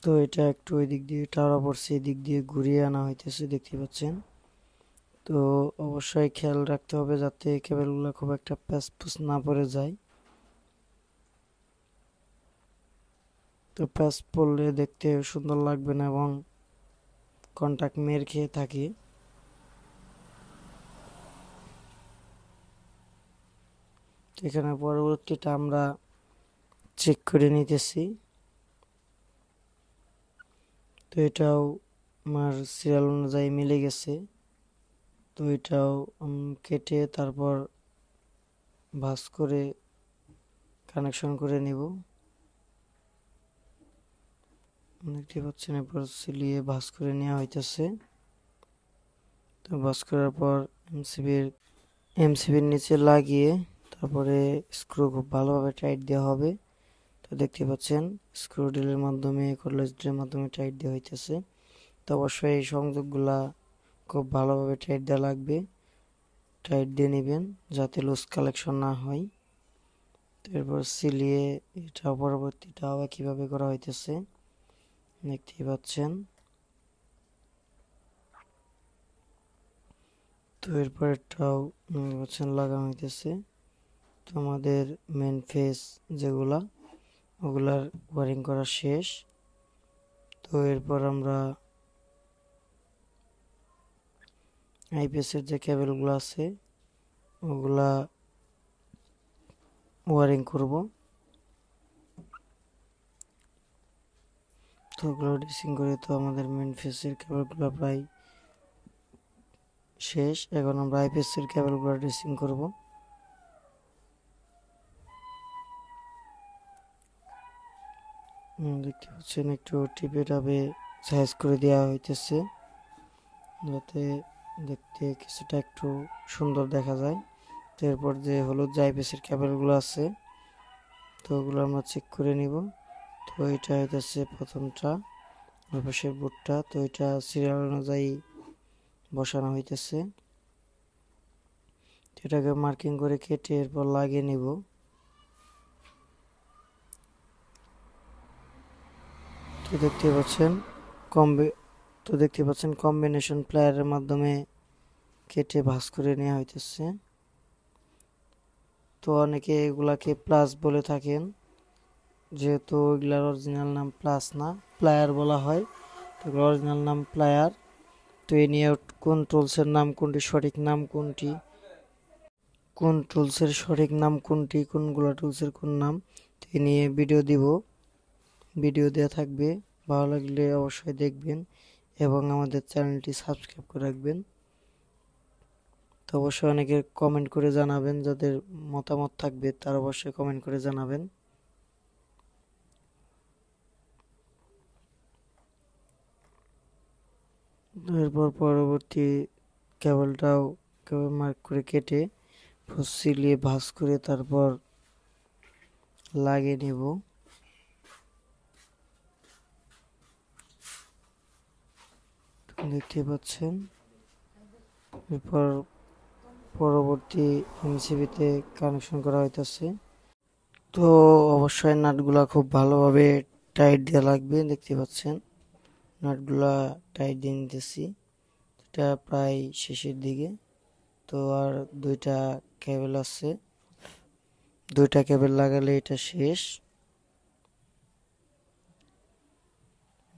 তো এটা একটু ওই দিক দিয়ে টাওয়ার পড়ছে, এই দিক দিয়ে ঘুরিয়ে আনা হইতেছে দেখতে পাচ্ছেন। তো অবশ্যই খেয়াল রাখতে হবে যাতে কেবলগুলো খুব একটা প্যাচপুচ না পড়ে যায়। তো প্যাচ পড়লে দেখতে সুন্দর লাগবে না এবং কন্টাক্ট মেরে খেয়ে থাকে। এখানে পরবর্তীটা আমরা চেক করে নিতেছি। তো এটাও আমার সিরিয়াল অনুযায়ী মিলে গেছে। তো এটাও কেটে তারপর ভাঁজ করে কানেকশন করে নিব। দেখতে পাচ্ছেন এরপর সিলিয়ে ভাঁজ করে নেওয়া হইতেছে। তো ভাঁজ করার পর এমসিবির নিচে লাগিয়ে তারপরে স্ক্রু খুব ভালোভাবে টাইট দেওয়া হবে। তো দেখতে পাচ্ছেন স্ক্রু ড্রিলের মাধ্যমে কর্ডলেস ড্রিলের মাধ্যমে টাইট দেওয়া হইতেছে। তো অবশ্যই এই সংযোগগুলা খুব ভালোভাবে টাইট দেওয়া লাগবে, টাইট দিয়ে নেবেন যাতে লুজ কালেকশন না হয়। এরপর সিলিয়ে এটাও পরবর্তীটাও একইভাবে করা হইতেছে দেখতেই পাচ্ছেন। তো এরপর এটাও পাচ্ছেন লাগানো হইতেছে। তো আমাদের মেন ফেস যেগুলা ওগুলার ওয়ারিং করা শেষ। তো এরপর আমরা আইপিএসের যে কেবলগুলো আছে ওগুলা ওয়ারিং করব। তো ওগুলো ড্রেসিং করে তো আমাদের মেন ফেসের কেবলগুলো প্রায় শেষ। এখন আমরা আইপিএসের কেবলগুলো ড্রেসিং করব। দেখতে পাচ্ছেন একটু টিপে টাপে সাইজ করে দেওয়া হইতেছে যাতে দেখতে কিছুটা একটু সুন্দর দেখা যায়। তো এরপর যে হলুদ যে আইপিএসের কেবলগুলো আছে তো ওগুলো আমরা চেক করে নিব। তো এটা হইতেছে প্রথমটা, ওই পাশের বোর্ডটা। তো এটা সিরিয়াল অনুযায়ী বসানো হইতেছে। এটাকে মার্কিং করে কেটে এরপর লাগিয়ে নিব। তো দেখতে পাচ্ছেন কম্বিনেশন প্লেয়ারের মাধ্যমে কেটে ভাঁজ করে নেওয়া হইতেছে। তো অনেকে এগুলাকে প্লাস বলে থাকেন, যেহেতু এগুলার অরিজিনাল নাম প্লাস না, প্লায়ার বলা হয়। তো অরিজিনাল নাম প্লায়ার। তো এই নিয়ে কোন টুলসের নাম কোনটি, সঠিক নাম কোনটি কোন টুলসের সঠিক নাম কোনটি, কোনগুলা টুলসের কোন নাম এ নিয়ে ভিডিও দিব, ভিডিও দেওয়া থাকবে। ভালো লাগলে অবশ্যই দেখবেন এবং আমাদের চ্যানেলটি সাবস্ক্রাইব করে রাখবেন। তো অবশ্যই অনেকে কমেন্ট করে জানাবেন, যাদের মতামত থাকবে তারা অবশ্যই কমেন্ট করে জানাবেন। এরপর পরবর্তী কেবলটাও মার্ক করে কেটে সিলিয়ে ভাঁজ করে তারপর লাগিয়ে নেব। দেখতে পাচ্ছেন। এরপর পরবর্তী এমসিবিতে কানেকশন করা হইতেছে। তো অবশ্যই নাটগুলা খুব ভালোভাবে টাইট দেওয়া লাগবে। দেখতে পাচ্ছেন নাটগুলা টাইট দিয়ে নিতেছি, এটা প্রায় শেষের দিকে। তো আর দুইটা কেবল আছে, দুইটা কেবল লাগালে এটা শেষ।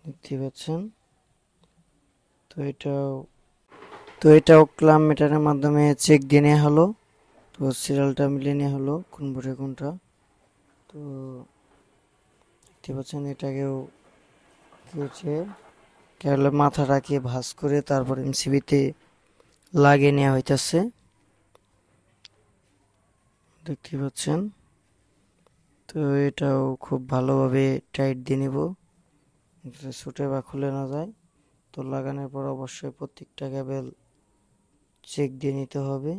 দেখতে পাচ্ছেন। তো এটাও ক্লাম্প মিটারের মাধ্যমে চেক দিয়ে নেওয়া হলো। তো সিরিয়ালটা মিলিয়ে নেওয়া হলো কোন বোর্ডে কোনটা। তো দেখতে পাচ্ছেন এটাকেও কেটে কেবলের মাথা রাখিয়ে ভাঁজ করে তারপর এমসিবিতে লাগিয়ে নেওয়া হইতেছে। দেখতে পাচ্ছেন। তো এটাও খুব ভালোভাবে টাইট দিয়ে নিব, ছুটে বা খুলে না যায়। তো লাগানোর পর অবশ্যই প্রত্যেকটা কেবল চেক দিয়ে নিতে হবে,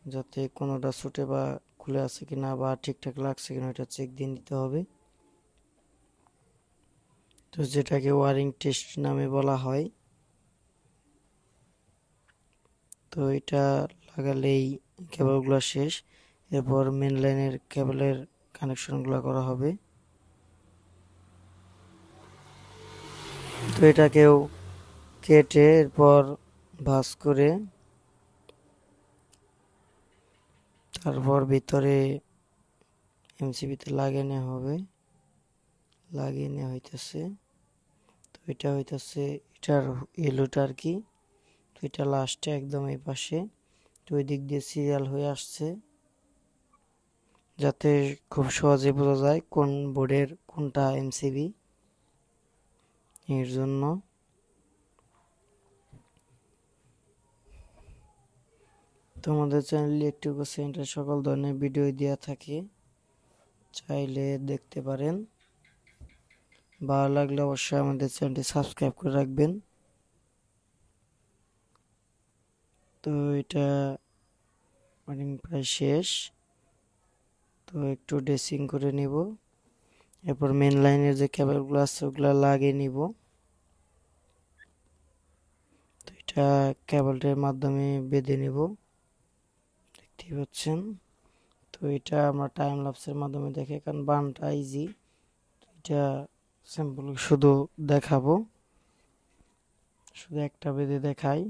যাতে কোনোটা ছুটে বা খুলে আছে কিনা বা ঠিকঠাক লাগছে কিনা এটা চেক দিয়ে নিতে হবে। তো যেটাকে ওয়ারিং টেস্ট নামে বলা হয়। তো এটা লাগালেই কেবলগুলো শেষ। এরপর মেন লাইনের কেবলের কানেকশনগুলো করা হবে। তো এটাকেও কেটে এরপর ভাঁজ করে তারপর ভিতরে এমসিবিতে লাগিয়ে নেওয়া হবে, লাগিয়ে নেওয়া হইতেছে। তো এটা হইতেছে এটার এলোটা আর কি। তো এটা লাস্টে একদম এই পাশে। তো ওই দিক দিয়ে সিরিয়াল হয়ে আসছে, যাতে খুব সহজে বোঝা যায় কোন বোর্ডের কোনটা এমসিবি। এর জন্য তোমাদের চ্যানেলে ইলেকট্রিক সেন্টার সকল ধরনের ভিডিও দেওয়া থাকে, চাইলে দেখতে পারেন। ভালো লাগলে অবশ্যই আমাদের চ্যানেলটি সাবস্ক্রাইব করে রাখবেন। তো এটা প্রায় শেষ। তো একটু ড্রেসিং করে নিব, এরপর মেন লাইনের যে কেবলগুলো আছে ওগুলো লাগিয়ে নিব। তো এটা কেবলটার মাধ্যমে বেঁধে নিব, দেখতেই পাচ্ছেন। তো এটা আমরা টাইম ল্যাপসের মাধ্যমে দেখে, কারণ বানটা ইজি, এটা সিম্পল শুধু দেখাবো, শুধু একটা বেঁধে দেখাই।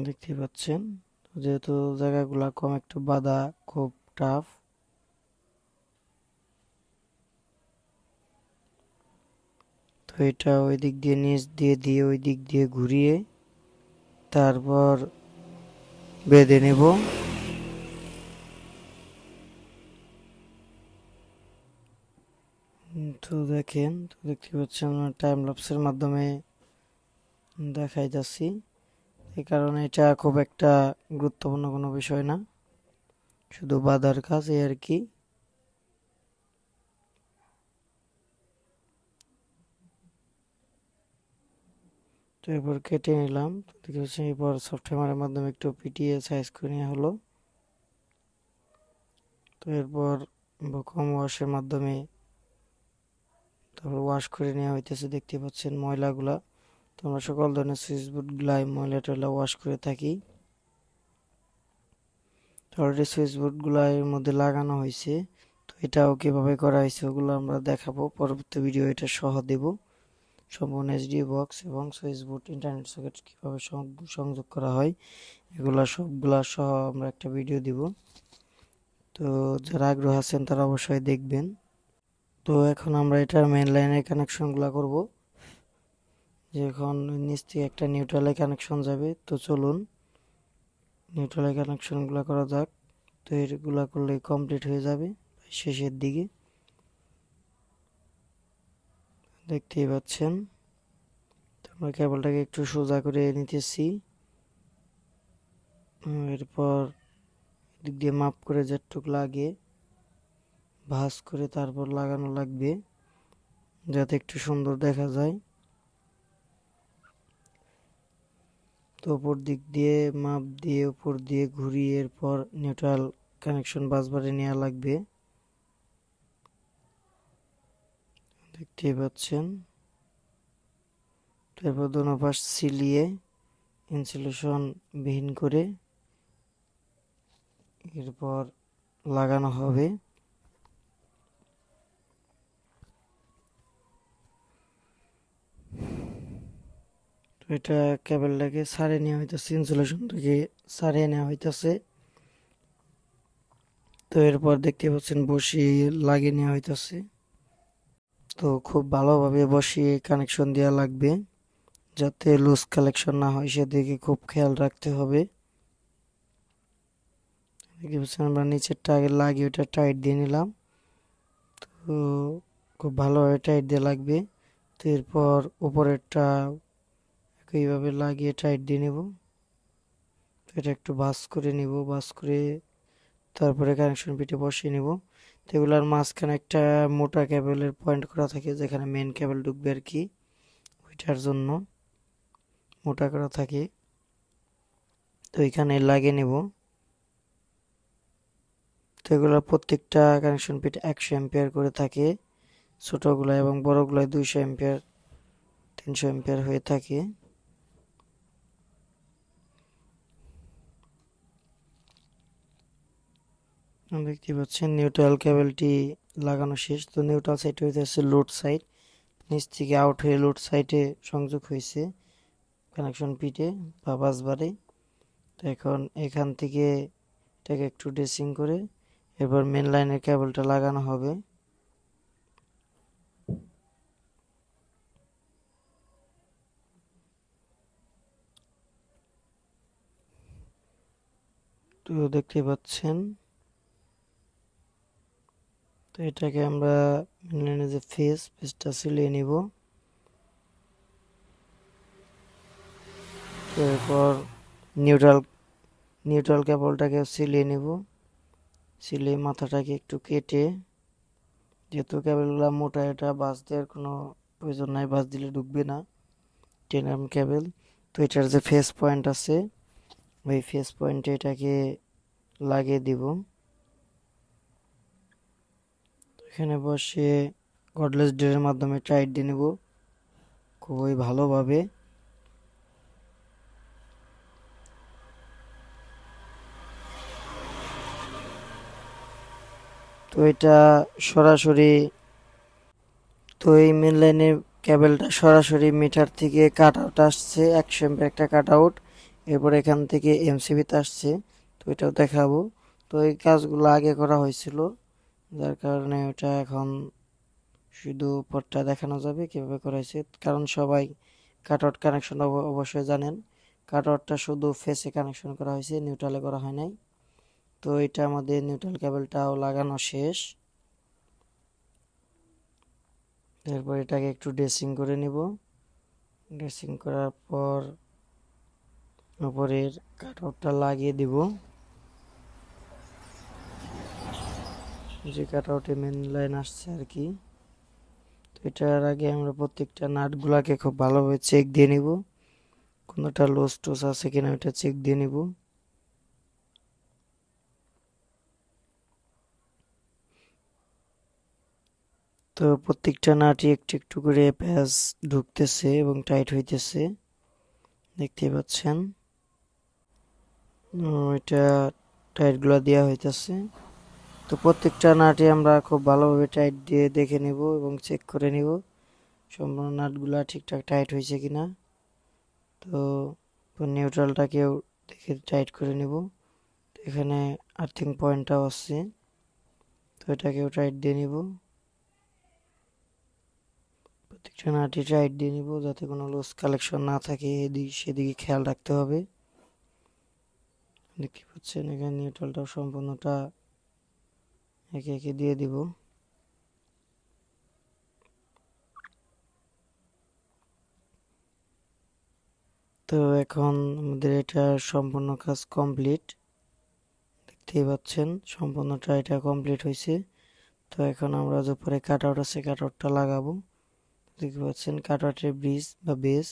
দেখতেই পাচ্ছেন। যেহেতু জায়গাগুলা কম, একটু বাঁধা খুব টাফ। তো এটা ওই দিক দিয়ে নিচ দিয়ে ওই দিক দিয়ে ঘুরিয়ে তারপর বেঁধে নেব। তো দেখেন, তো দেখতে পাচ্ছেন টাইম ল্যাপসের মাধ্যমে দেখাই যাচ্ছি, এই কারণে এটা খুব একটা গুরুত্বপূর্ণ কোনো বিষয় না, শুধু বাঁধার কাজ এই আর কি। তো এরপর কেটে নিলাম। দেখতে পাচ্ছেন এরপর সফটওয়্যারের মাধ্যমে একটু পিটিয়ে সাইজ করে নেওয়া হলো। তো এরপর ভ্যাকুয়াম ওয়াশের মাধ্যমে তারপর ওয়াশ করে নেওয়া হইতেছে। দেখতে পাচ্ছেন ময়লাগুলা। তো আমরা সকল ধরনের সুইচ বোর্ডগুলাই ময়লা টয়লা ওয়াশ করে থাকি। তো অলরেডি সুইচ বোর্ডগুলো এর মধ্যে লাগানো হয়েছে। তো এটাও কিভাবে করা হয়েছে ওগুলো আমরা দেখাবো পরবর্তী ভিডিও, এটা সহ দেব। সম্পূর্ণ এইচডি বক্স এবং সুইচ বোর্ড ইন্টারনেট সকেট কীভাবে সংযোগ করা হয় এগুলা সবগুলা সহ আমরা একটা ভিডিও দিব। তো যারা আগ্রহ আছেন তারা অবশ্যই দেখবেন। তো এখন আমরা এটার মেন লাইনের কানেকশনগুলো করব, যে এখন নিচ থেকে একটা নিউট্রালে কানেকশন যাবে। তো চলুন নিউট্রালের কানেকশনগুলো করা যাক। তো এগুলা করলে কমপ্লিট হয়ে যাবে শেষের দিকে, দেখতেই পাচ্ছেন। তো আমরা কেবলটাকে একটু সোজা করে নিতেছি, এরপর দিক দিয়ে মাপ করে যেটুক লাগে ভাঁজ করে তারপর লাগানো লাগবে, যাতে একটু সুন্দর দেখা যায়। তো উপর দিক দিয়ে মাপ দিয়ে উপর দিয়ে ঘুরিয়ে এরপর নিউট্রাল কানেকশন বাসবারে নেওয়া লাগবে, দেখতেই পাচ্ছেন। তারপর দোনো পাশ সিলিয়ে ইনসুলেশন বিহীন করে এরপর লাগানো হবে। তো এটা কেবলটাকে সারিয়ে নেওয়া হইতেছে, ইনসুলেশনটাকে সারিয়ে নেওয়া হইতেছে। তো এরপর দেখতে পাচ্ছেন বসিয়ে লাগিয়ে নেওয়া হইতেছে। তো খুব ভালোভাবে বসিয়ে কানেকশন দেওয়া লাগবে, যাতে লুজ কালেকশন না হয় সেদিকে খুব খেয়াল রাখতে হবে। দেখতে পাচ্ছেন আমরা নিচেরটা আগে লাগিয়ে ওটা টাইট দিয়ে নিলাম। তো খুব ভালোভাবে টাইট দিয়ে লাগবে। তো এরপর উপরেরটা একইভাবে লাগিয়ে টাইট দিয়ে নেব। এটা একটু ভাঁজ করে নিব, ভাঁজ করে তারপরে কানেকশন পিটে বসিয়ে নেব। তো এগুলার মাঝখানে একটা মোটা কেবলের পয়েন্ট করা থাকে, যেখানে মেন কেবল ঢুকবে আর কি, ওইটার জন্য মোটা করা থাকে। তো এখানে লাগিয়ে নেব। তো এগুলোর প্রত্যেকটা কানেকশন পিট 100 অ্যাম্পিয়ার করে থাকে, ছোটগুলো এবং বড়গুলো 200 অ্যাম্পিয়ার 300 অ্যাম্পিয়ার হয়ে থাকে। দেখতে পাচ্ছেন নিউট্রাল কেবলটি লাগানো শেষ। তো নিউট্রাল সাইড হইতেছে লোড সাইড, নিচ থেকে আউট হয়ে লোড সাইডে সংযোগ হয়েছে কানেকশন পিটে বা বাসবারে। তো এখন এখান থেকে এটাকে একটু ড্রেসিং করে এরপর মেন লাইনের কেবলটা লাগানো হবে। তো দেখতে পাচ্ছেন। তো এটাকে আমরা মেন লাইনের যে ফেসটা সিলিয়ে নিব। তো এরপর নিউট্রাল কেবলটাকে সিলিয়ে নিব, সিলিয়ে মাথাটাকে একটু কেটে, যেহেতু কেবলগুলো মোটা এটা বাস দেওয়ার কোনো প্রয়োজন নাই, বাস দিলে ঢুকবে না, 10 mm কেবল। তো এটার যে ফেস পয়েন্ট আছে ওই ফেস পয়েন্টে এটাকে লাগিয়ে দিব। এখানে বসে কর্ডলেস ড্রের মাধ্যমে টাইট দিয়ে নেব খুবই ভালোভাবে। তো এটা সরাসরি, তো এই মেন লাইনের কেবলটা সরাসরি মিটার থেকে কাট আউট আসছে, 100 অ্যাম্পিয়ার একটা কাট আউট, এরপর এখান থেকে এমসিবিতে আসছে। তো এটাও দেখাবো। তো এই কাজগুলো আগে করা হয়েছিল, যার কারণে ওটা এখন শুধু উপরটা দেখানো যাবে কিভাবে করা হয়েছে। কারণ সবাই কাট আউট কানেকশন অবশ্যই জানেন, কাট আউটটা শুধু ফেসে কানেকশন করা হয়েছে, নিউট্রালে করা হয় নাই। তো এটা আমাদের নিউট্রাল কেবলটাও লাগানো শেষ। এরপর এটাকে একটু ড্রেসিং করে নিব। ড্রেসিং করার পর উপরের কাটআউটটা লাগিয়ে দিব, যে কাটআউটে মেন লাইন আসছে আর কি। তো এটার আগে আমরা প্রত্যেকটা নাটগুলাকে খুব ভালোভাবে চেক দিয়ে নিব, কোনোটা লুজ টুস আছে কিনা ওটা চেক দিয়ে নিব। তো প্রত্যেকটা নাটই একটু একটু করে প্যাচ ঢুকতেছে এবং টাইট হইতেছে, দেখতে পাচ্ছেন। এটা টাইটগুলো দেওয়া হইতেছে। তো প্রত্যেকটা নাটই আমরা খুব ভালোভাবে টাইট দিয়ে দেখে নিব এবং চেক করে নিব সম্পূর্ণ নাটগুলা ঠিকঠাক টাইট হয়েছে কিনা। তো নিউট্রালটাকেও দেখে টাইট করে নিব। তো এখানে আর্থিং পয়েন্টটাও আছে, তো এটাকেও টাইট দিয়ে নিব। প্রত্যেকটা নাটই টাইট দিয়ে নিব যাতে কোনো লুজ কালেকশন না থাকে, এদিকে সেদিকে খেয়াল রাখতে হবে। দেখতে পাচ্ছেন এখানে নিউট্রালটা সম্পূর্ণটা একে একে দিয়ে দিব। তো এখন আমাদের এটা সম্পূর্ণ কাজ কমপ্লিট, দেখতেই পাচ্ছেন সম্পূর্ণটা এটা কমপ্লিট হয়েছে। তো এখন আমরা যে উপরে কাটআউট আছে কাটআউটটা লাগাবো। দেখতে পাচ্ছেন কাটআউটের ব্রিজ বা বেস,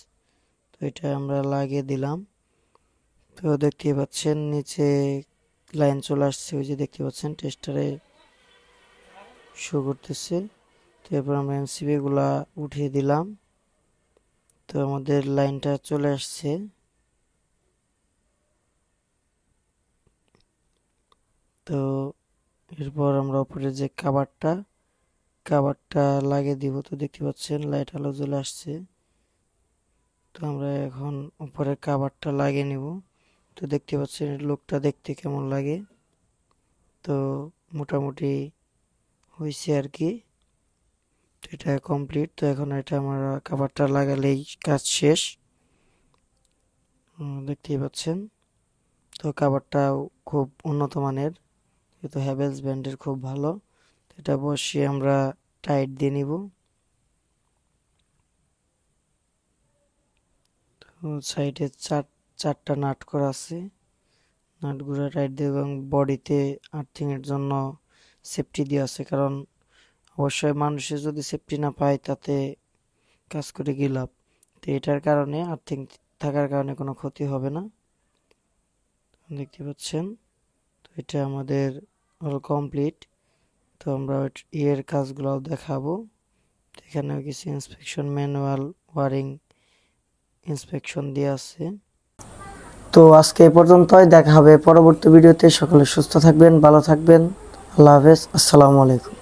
তো এটা আমরা লাগিয়ে দিলাম। তো দেখতেই পাচ্ছেন নিচে লাইন চলে আসছে, ওই যে দেখতে পাচ্ছেন টেস্টারে শো করতেছে। তো এরপর আমরা এমসিবি গুলা উঠিয়ে দিলাম। তো আমাদের লাইনটা চলে আসছে। তো এরপর আমরা উপরে যে কাভারটা লাগিয়ে দিব। তো দেখতে পাচ্ছেন লাইট আলো জ্বলে আসছে। তো আমরা এখন উপরে কাভারটা লাগিয়ে নিব। তো দেখতে পাচ্ছেন লুকটা দেখতে কেমন লাগে। তো মোটামুটি হয়েছে আর কি, এটা কমপ্লিট। তো এখন এটা আমরা কাভারটা লাগালেই কাজ শেষ, দেখতেই পাচ্ছেন। তো কাভারটাও খুব উন্নত মানের, কিন্তু হ্যাভেলস ব্র্যান্ডের খুব ভালো। এটা বসিয়ে আমরা টাইট দিয়ে নিব। তো সাইডে চারটা নাট করা আছে, নাটগুলো টাইট দিয়ে, এবং বডিতে আর্থিং এর জন্য সেফটি দেওয়া আছে, কারণ অবশ্যই মানুষের যদি সেফটি না পায় তাতে কাজ করে কি লাভ। তো এটার কারণে আর্থিং থাকার কারণে কোনো ক্ষতি হবে না, দেখতে পাচ্ছেন। তো এটা আমাদের অল কমপ্লিট। তো আমরা এর কাজগুলো দেখাবো। এখানে কিছু ইন্সপেকশন ম্যানুয়াল, ওয়ারিং ইন্সপেকশন দিয়ে আছে। তো আজকে এই পর্যন্তই, দেখা হবে পরবর্তী ভিডিওতে। সকলে সুস্থ থাকবেন, ভালো থাকবেন। আল্লাহ হাফেজ, আসসালামু আলাইকুম।